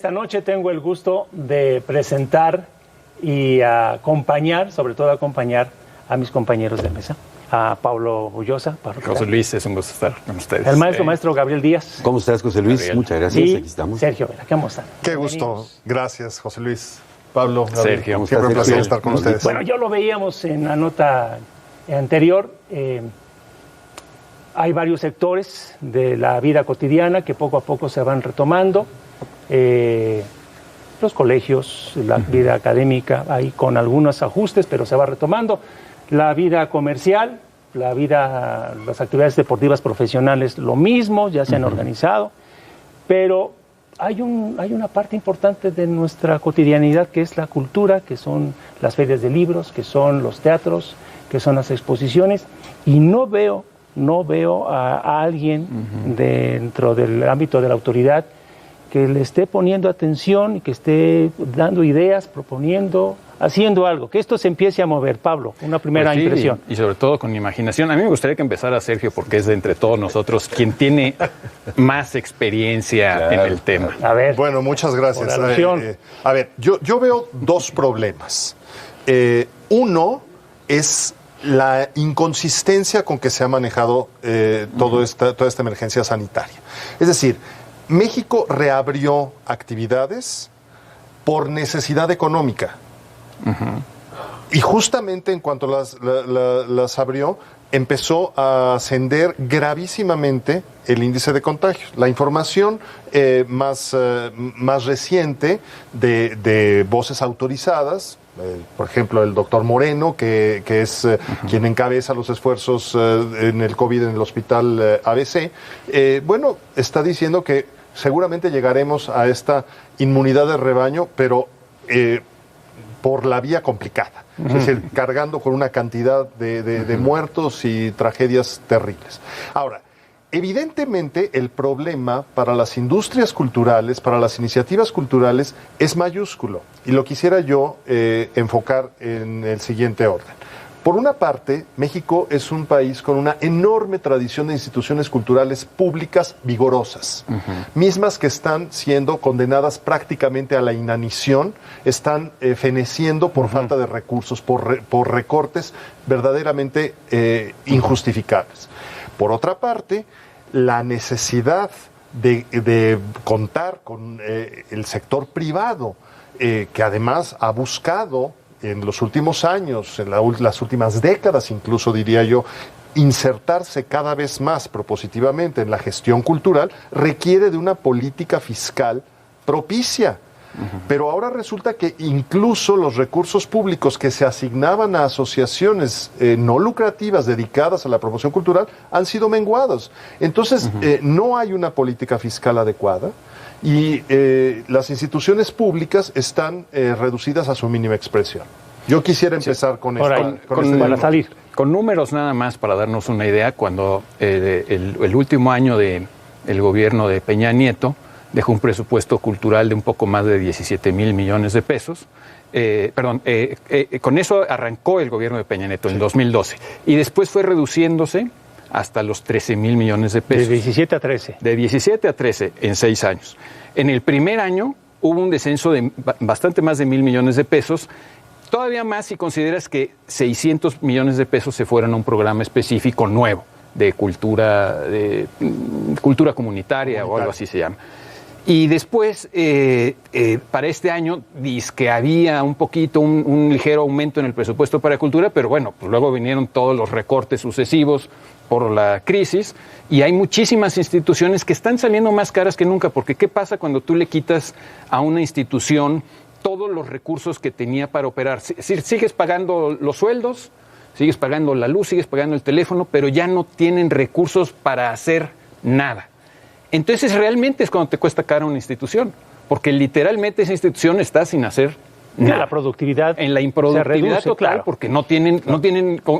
Esta noche tengo el gusto de presentar y acompañar, sobre todo acompañar a mis compañeros de mesa, a Pablo Ullosa. José Luis, es un gusto estar con ustedes. El maestro Gabriel Díaz. ¿Cómo estás, José Luis? Gabriel. Muchas gracias, Y aquí estamos. Sergio Vera, ¿cómo están? Qué gusto. Gracias, José Luis. Pablo, Gabriel. Sergio. Siempre un placer estar con ustedes. Bueno, ya lo veíamos en la nota anterior. Hay varios sectores de la vida cotidiana que poco a poco se van retomando. Los colegios, la vida académica, ahí con algunos ajustes, pero se va retomando. La vida comercial, las actividades deportivas profesionales, lo mismo, ya se han organizado. Pero hay una parte importante de nuestra cotidianidad que es la cultura, que son las ferias de libros, que son los teatros, que son las exposiciones, y no veo a alguien dentro del ámbito de la autoridad que le esté poniendo atención y que esté dando ideas, proponiendo, haciendo algo, que esto se empiece a mover. Pablo, una primera impresión. Y sobre todo con imaginación. A mí me gustaría que empezara Sergio, porque es de entre todos nosotros quien tiene más experiencia en el tema. A ver. Bueno, muchas gracias. A ver, yo veo dos problemas. Uno es la inconsistencia con que se ha manejado toda esta emergencia sanitaria. Es decir, México reabrió actividades por necesidad económica. Y justamente en cuanto las abrió, empezó a ascender gravísimamente el índice de contagios. La información más reciente de voces autorizadas, por ejemplo, el doctor Moreno, que es quien encabeza los esfuerzos en el COVID en el hospital ABC, está diciendo que seguramente llegaremos a esta inmunidad de rebaño, pero por la vía complicada. Es decir, cargando con una cantidad de muertos y tragedias terribles. Ahora, evidentemente el problema para las industrias culturales, para las iniciativas culturales, es mayúsculo. Y lo quisiera yo enfocar en el siguiente orden. Por una parte, México es un país con una enorme tradición de instituciones culturales públicas vigorosas, mismas que están siendo condenadas prácticamente a la inanición, están feneciendo por falta de recursos, por recortes verdaderamente injustificables. Por otra parte, la necesidad de contar con el sector privado, que además ha buscado en los últimos años, en las últimas décadas incluso diría yo, insertarse cada vez más propositivamente en la gestión cultural, requiere de una política fiscal propicia. Pero ahora resulta que incluso los recursos públicos que se asignaban a asociaciones no lucrativas dedicadas a la promoción cultural han sido menguados. Entonces, no hay una política fiscal adecuada y las instituciones públicas están reducidas a su mínima expresión. Yo quisiera empezar con esto. Para salir. Con números nada más para darnos una idea, cuando el último año del gobierno de Peña Nieto dejó un presupuesto cultural de un poco más de 17,000 millones de pesos. Con eso arrancó el gobierno de Peña Nieto en 2012 y después fue reduciéndose hasta los 13,000 millones de pesos. De 17 a 13. De 17 a 13 en 6 años. En el primer año hubo un descenso de bastante más de 1,000 millones de pesos. Todavía más si consideras que 600 millones de pesos se fueran a un programa específico nuevo de cultura comunitaria o algo así se llama. Y después, para este año, dice que había un ligero aumento en el presupuesto para cultura, pero bueno, pues luego vinieron todos los recortes sucesivos por la crisis y hay muchísimas instituciones que están saliendo más caras que nunca, porque ¿qué pasa cuando tú le quitas a una institución todos los recursos que tenía para operar? Sigues pagando los sueldos, sigues pagando la luz, sigues pagando el teléfono, pero ya no tienen recursos para hacer nada. Entonces realmente es cuando te cuesta caro una institución, porque literalmente esa institución está sin hacer nada. La productividad en la improductividad reduce, total, claro. porque no tienen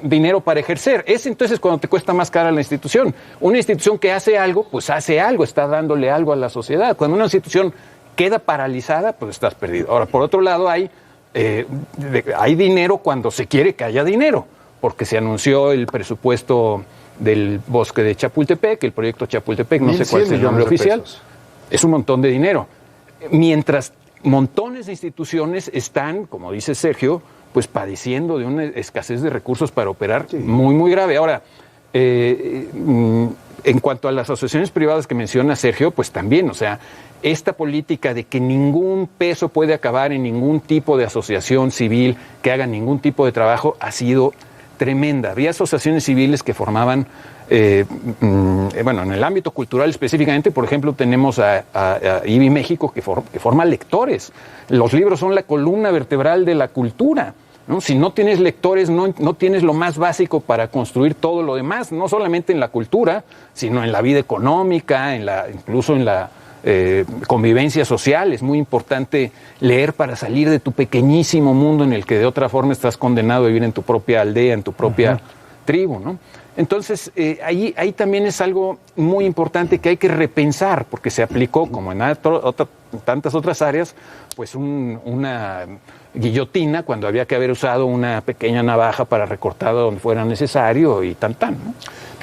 dinero para ejercer. Es entonces cuando te cuesta más cara la institución. Una institución que hace algo, pues hace algo, está dándole algo a la sociedad. Cuando una institución queda paralizada, pues estás perdido. Ahora, por otro lado, hay dinero cuando se quiere que haya dinero, porque se anunció el presupuesto del bosque de Chapultepec, el proyecto Chapultepec, no sé cuál es el nombre oficial. Es un montón de dinero. mientras montones de instituciones están, como dice Sergio, pues padeciendo de una escasez de recursos para operar muy, muy grave. Ahora, en cuanto a las asociaciones privadas que menciona Sergio, pues también, o sea, esta política de que ningún peso puede acabar en ningún tipo de asociación civil que haga ningún tipo de trabajo ha sido tremenda. Había asociaciones civiles que formaban, bueno, en el ámbito cultural específicamente, por ejemplo, tenemos a IBI México que forma lectores. Los libros son la columna vertebral de la cultura, ¿no? Si no tienes lectores, no tienes lo más básico para construir todo lo demás, no solamente en la cultura, sino en la vida económica, incluso en la convivencia social. Es muy importante leer para salir de tu pequeñísimo mundo en el que de otra forma estás condenado a vivir en tu propia aldea, en tu propia tribu, ¿no? Entonces, ahí también es algo muy importante que hay que repensar, porque se aplicó, como en tantas otras áreas, pues una guillotina cuando había que haber usado una pequeña navaja para recortar donde fuera necesario y tan, ¿no?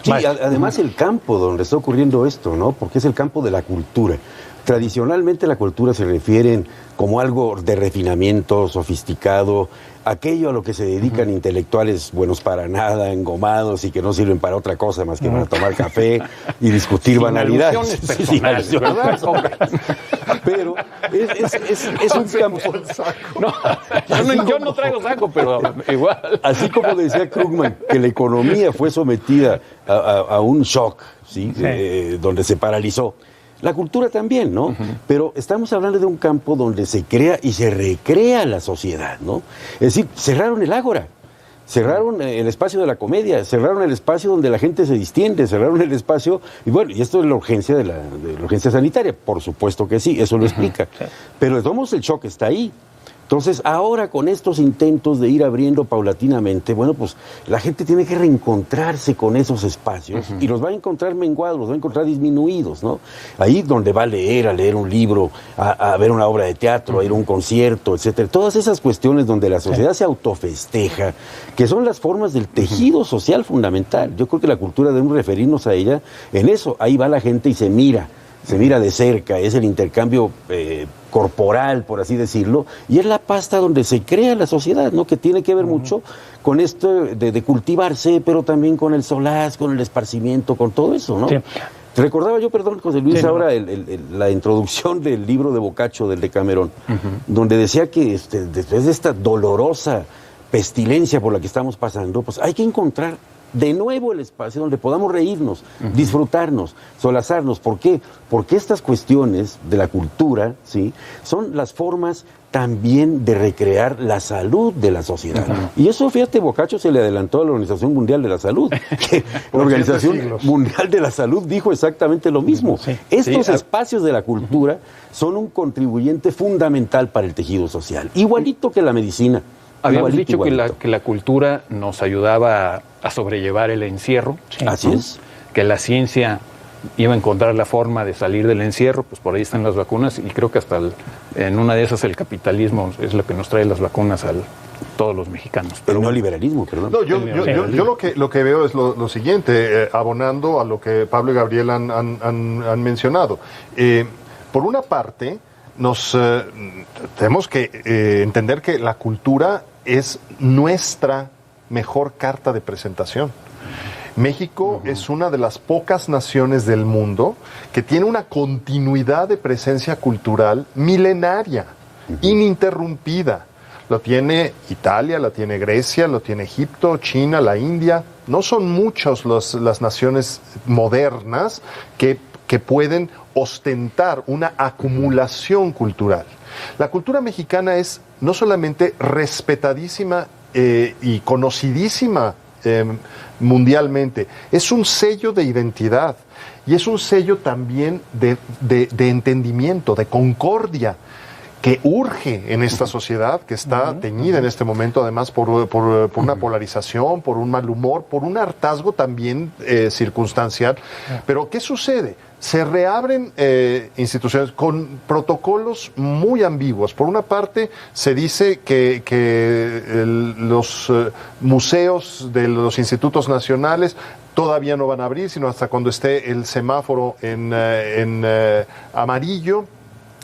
Sí, además el campo donde está ocurriendo esto, ¿no? Porque es el campo de la cultura. Tradicionalmente la cultura se refiere como algo de refinamiento, sofisticado, aquello a lo que se dedican intelectuales buenos para nada, engomados y que no sirven para otra cosa más que para tomar café y discutir banalidades. Sí, ¿verdad? Pero es un campo... No, yo no traigo saco, pero igual. Así como decía Krugman, que la economía fue sometida a un shock, ¿sí? Donde se paralizó. La cultura también, ¿no? Pero estamos hablando de un campo donde se crea y se recrea la sociedad, ¿no? Es decir, cerraron el ágora, cerraron el espacio de la comedia, cerraron el espacio donde la gente se distiende, cerraron el espacio, y bueno, y esto es la urgencia de la urgencia sanitaria, por supuesto que sí, eso lo explica. Pero de todos modos el shock está ahí. Entonces, ahora con estos intentos de ir abriendo paulatinamente, bueno, pues la gente tiene que reencontrarse con esos espacios y los va a encontrar menguados, los va a encontrar disminuidos, ¿no? Ahí donde va a leer un libro, a ver una obra de teatro, a ir a un concierto, etcétera. Todas esas cuestiones donde la sociedad se autofesteja, que son las formas del tejido social fundamental. Yo creo que la cultura debemos referirnos a ella en eso. Ahí va la gente y se mira de cerca, es el intercambio corporal, por así decirlo, y es la pasta donde se crea la sociedad, ¿no? Que tiene que ver mucho con esto de cultivarse, pero también con el solaz, con el esparcimiento, con todo eso, ¿no? Sí. Recordaba yo, perdón, José Luis, ahora la introducción del libro de Boccaccio, del Decamerón, donde decía que después de esta dolorosa pestilencia por la que estamos pasando, pues hay que encontrar de nuevo el espacio donde podamos reírnos, disfrutarnos, solazarnos. ¿Por qué? Porque estas cuestiones de la cultura, ¿sí?, son las formas también de recrear la salud de la sociedad. Y eso, fíjate, Boccaccio se le adelantó a la Organización Mundial de la Salud, que la Organización Mundial de la Salud dijo exactamente lo mismo. Estos espacios de la cultura son un contribuyente fundamental para el tejido social, igualito que la medicina. Habíamos dicho que la cultura nos ayudaba a sobrellevar el encierro. Así es. Que la ciencia iba a encontrar la forma de salir del encierro, pues por ahí están las vacunas, y creo que hasta en una de esas el capitalismo es lo que nos trae las vacunas a todos los mexicanos. Pero no el liberalismo, perdón. No, yo lo que veo es lo siguiente, abonando a lo que Pablo y Gabriel han mencionado. Por una parte, tenemos que entender que la cultura es nuestra mejor carta de presentación. México es una de las pocas naciones del mundo que tiene una continuidad de presencia cultural milenaria, ininterrumpida. Lo tiene Italia, lo tiene Grecia, lo tiene Egipto, China, la India. No son muchas las naciones modernas que pueden ostentar una acumulación cultural. La cultura mexicana es no solamente respetadísima y conocidísima mundialmente, es un sello de identidad y es un sello también de entendimiento, de concordia, que urge en esta sociedad que está teñida en este momento, además por una polarización, por un mal humor, por un hartazgo también circunstancial. Pero ¿qué sucede? Se reabren instituciones con protocolos muy ambiguos. Por una parte, se dice que los museos de los institutos nacionales todavía no van a abrir, sino hasta cuando esté el semáforo en amarillo.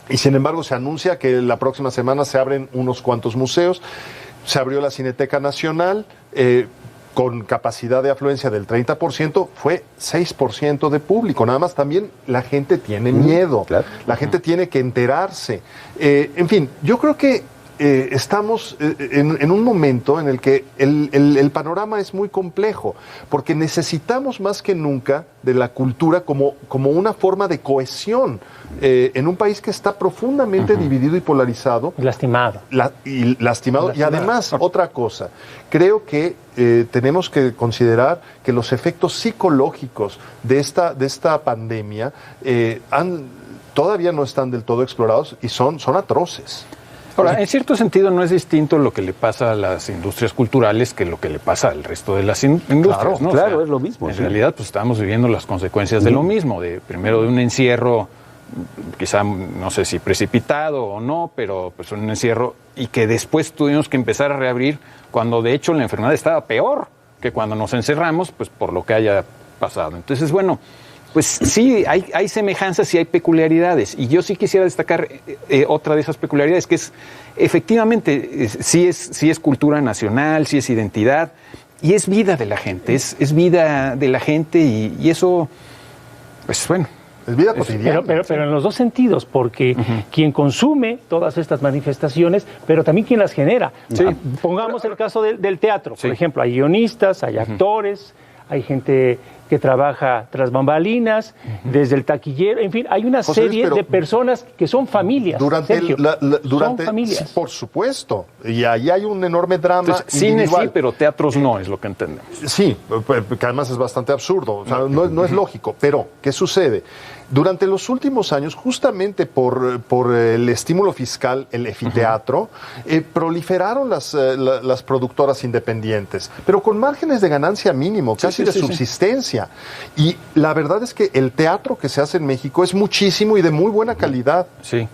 Y sin embargo se anuncia que la próxima semana se abren unos cuantos museos. Se abrió la Cineteca Nacional con capacidad de afluencia del 30%, fue 6% de público. Nada más también la gente tiene miedo, claro. La gente tiene que enterarse. En fin, yo creo que estamos en un momento en el que el panorama es muy complejo, porque necesitamos más que nunca de la cultura como una forma de cohesión en un país que está profundamente dividido y polarizado. Lastimado. Lastimado. Y además, otra cosa, creo que tenemos que considerar que los efectos psicológicos de esta pandemia todavía no están del todo explorados y son atroces. Ahora, en cierto sentido no es distinto lo que le pasa a las industrias culturales que lo que le pasa al resto de las industrias, claro, ¿no? Claro, o sea, es lo mismo. En realidad, pues estamos viviendo las consecuencias de lo mismo, primero de un encierro, quizá, no sé si precipitado o no, pero pues un encierro, y que después tuvimos que empezar a reabrir cuando de hecho la enfermedad estaba peor que cuando nos encerramos, pues por lo que haya pasado. Entonces, bueno, pues sí, hay semejanzas y hay peculiaridades. Y yo sí quisiera destacar otra de esas peculiaridades, que es, efectivamente, sí es cultura nacional, sí es identidad, y es vida de la gente, es vida de la gente, y eso, pues bueno. Es vida cotidiana. Pero en los dos sentidos, porque quien consume todas estas manifestaciones, pero también quien las genera. Sí. Pongamos el caso del teatro, por ejemplo, hay guionistas, hay actores, hay gente que trabaja tras bambalinas, desde el taquillero, en fin, hay una serie de personas que son familias. Son familias. Sí, por supuesto, y ahí hay un enorme drama. Entonces, cine sí, pero teatros no, es lo que entendemos. Sí, que además es bastante absurdo, o sea, no es lógico, pero ¿qué sucede? Durante los últimos años, justamente por el estímulo fiscal, el efiteatro, proliferaron las productoras independientes, pero con márgenes de ganancia mínimo, casi de subsistencia. Y la verdad es que el teatro que se hace en México es muchísimo y de muy buena calidad. Sí.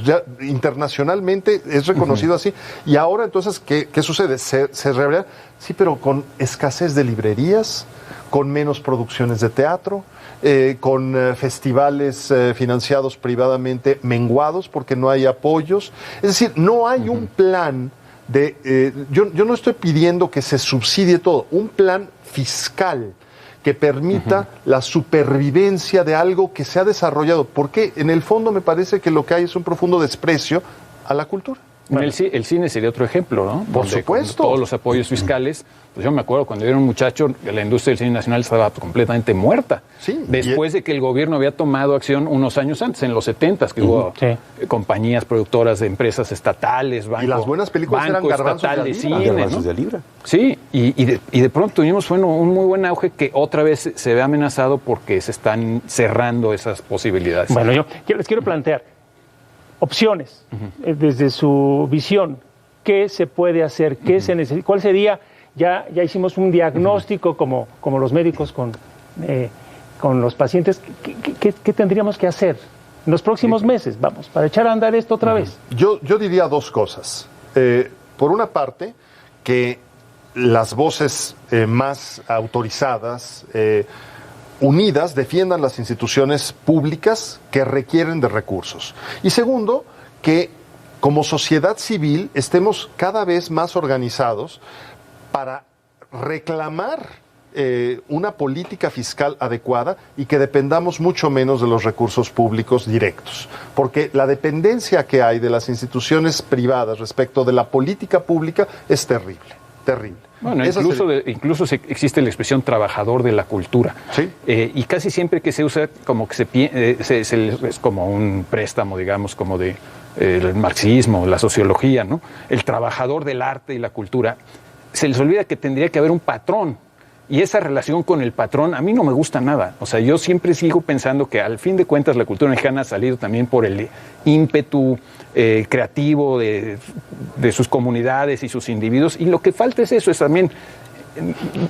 Ya internacionalmente es reconocido así. Y ahora entonces, ¿qué sucede? Se revela, sí, pero con escasez de librerías, con menos producciones de teatro, con festivales financiados privadamente menguados porque no hay apoyos. Es decir, no hay un plan yo no estoy pidiendo que se subsidie todo, un plan fiscal que permita la supervivencia de algo que se ha desarrollado, porque en el fondo me parece que lo que hay es un profundo desprecio a la cultura. Bueno, el cine sería otro ejemplo, ¿no? Por supuesto. Todos los apoyos fiscales, pues yo me acuerdo cuando yo era un muchacho, la industria del cine nacional estaba completamente muerta. Sí. Después de que el gobierno había tomado acción unos años antes, en los 70s, que hubo compañías productoras de empresas estatales, y las buenas películas eran Garbanzos de Libra. Sí, y de pronto tuvimos un muy buen auge que otra vez se ve amenazado porque se están cerrando esas posibilidades. Bueno, yo les quiero plantear opciones, desde su visión, ¿qué se puede hacer? ¿Qué se necesita? ¿Cuál sería? Ya hicimos un diagnóstico como los médicos con los pacientes. ¿Qué tendríamos que hacer en los próximos meses? Vamos, para echar a andar esto otra vez. Yo diría dos cosas. Por una parte, que las voces más autorizadas, unidas, defiendan las instituciones públicas que requieren de recursos. Y segundo, que como sociedad civil estemos cada vez más organizados para reclamar una política fiscal adecuada y que dependamos mucho menos de los recursos públicos directos. Porque la dependencia que hay de las instituciones privadas respecto de la política pública es terrible, terrible. Bueno, incluso existe la expresión trabajador de la cultura. ¿Sí? Y casi siempre que se usa como que es como un préstamo, digamos, como de el marxismo, la sociología, ¿no? El trabajador del arte y la cultura. Se les olvida que tendría que haber un patrón. Y esa relación con el patrón a mí no me gusta nada. O sea, yo siempre sigo pensando que al fin de cuentas la cultura mexicana ha salido también por el ímpetu creativo de sus comunidades y sus individuos. Y lo que falta es eso, es también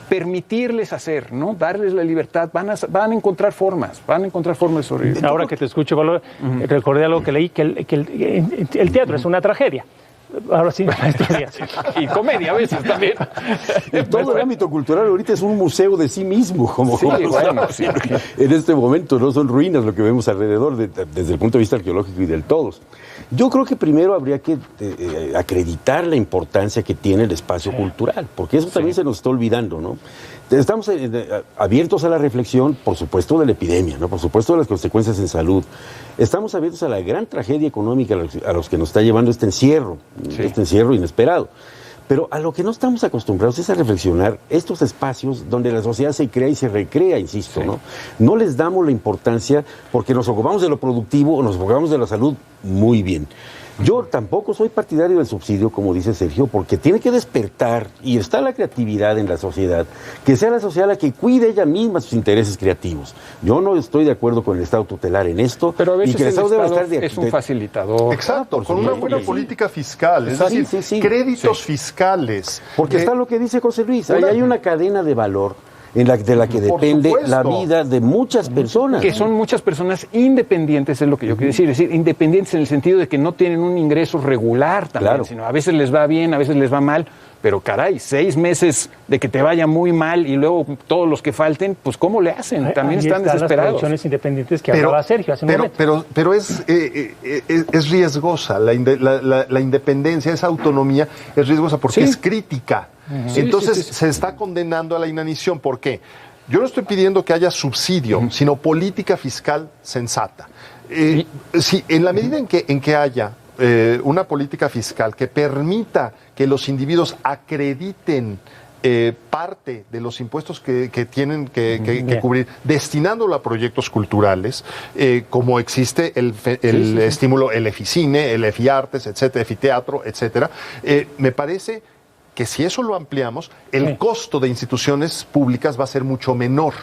permitirles hacer, ¿no? Darles la libertad. Van a encontrar formas, de sobrevivir. Ahora que te escucho, Valor, recordé algo que leí, que el teatro es una tragedia. Ahora sí, maestro Díaz. Y comedia a veces también. Todo el ámbito cultural ahorita es un museo de sí mismo, como Sí, como bueno, sabes. sí. En este momento no son ruinas lo que vemos alrededor desde el punto de vista arqueológico y del todos. Yo creo que primero habría que acreditar la importancia que tiene el espacio cultural, porque eso también se nos está olvidando, ¿no? Estamos abiertos a la reflexión, por supuesto, de la epidemia, ¿no? Por supuesto, de las consecuencias en salud. Estamos abiertos a la gran tragedia económica a los que nos está llevando este encierro inesperado. Pero a lo que no estamos acostumbrados es a reflexionar estos espacios donde la sociedad se crea y se recrea, insisto, Sí. ¿no? No les damos la importancia porque nos ocupamos de lo productivo o nos ocupamos de la salud muy bien. Yo tampoco soy partidario del subsidio, como dice Sergio, porque tiene que despertar, y está la creatividad en la sociedad, que sea la sociedad la que cuide ella misma sus intereses creativos. Yo no estoy de acuerdo con el Estado tutelar en esto. Pero a veces y que el Estado debe estar es un facilitador. Exacto, con una buena política fiscal, es Sí, decir, sí. créditos fiscales. Porque está lo que dice José Luis, ahí hay una cadena de valor de la que Por depende supuesto. la vida de muchas personas. Que son muchas personas independientes, es lo que yo quiero decir. Es decir, independientes en el sentido de que no tienen un ingreso regular también, Claro. sino a veces les va bien, a veces les va mal. Pero caray, 6 meses de que te vaya muy mal y luego todos los que falten, pues ¿cómo le hacen? También Ahí están las desesperados. producciones independientes que hablaba Sergio hace un momento. Pero es riesgosa, la independencia, esa autonomía es riesgosa porque Sí. es crítica. Sí, Entonces sí, sí. se está condenando a la inanición. ¿Por qué? Yo no estoy pidiendo que haya subsidio, sino política fiscal sensata. Sí, en la medida en que haya una política fiscal que permita que los individuos acrediten parte de los impuestos que tienen que cubrir, destinándolo a proyectos culturales, como existe el estímulo, el EFICINE, el EFIARTES, etcétera, EFITEATRO, etcétera, me parece que si eso lo ampliamos, el costo de instituciones públicas va a ser mucho menor.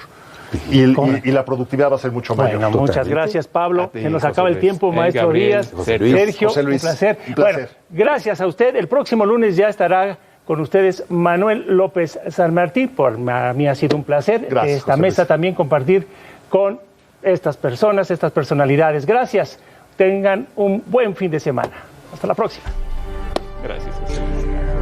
Y la productividad va a ser mucho mayor. Bueno, muchas gracias, Pablo. A ti, Se nos José acaba el Luis. tiempo, maestro Gabriel, Díaz. José Luis. Sergio, José Luis, un placer. un placer. Bueno, gracias a usted. El próximo lunes ya estará con ustedes Manuel López San Martín. Para mí ha sido un placer Gracias, esta José mesa Luis. también compartir con estas personas, estas personalidades. Gracias. Tengan un buen fin de semana. Hasta la próxima. Gracias.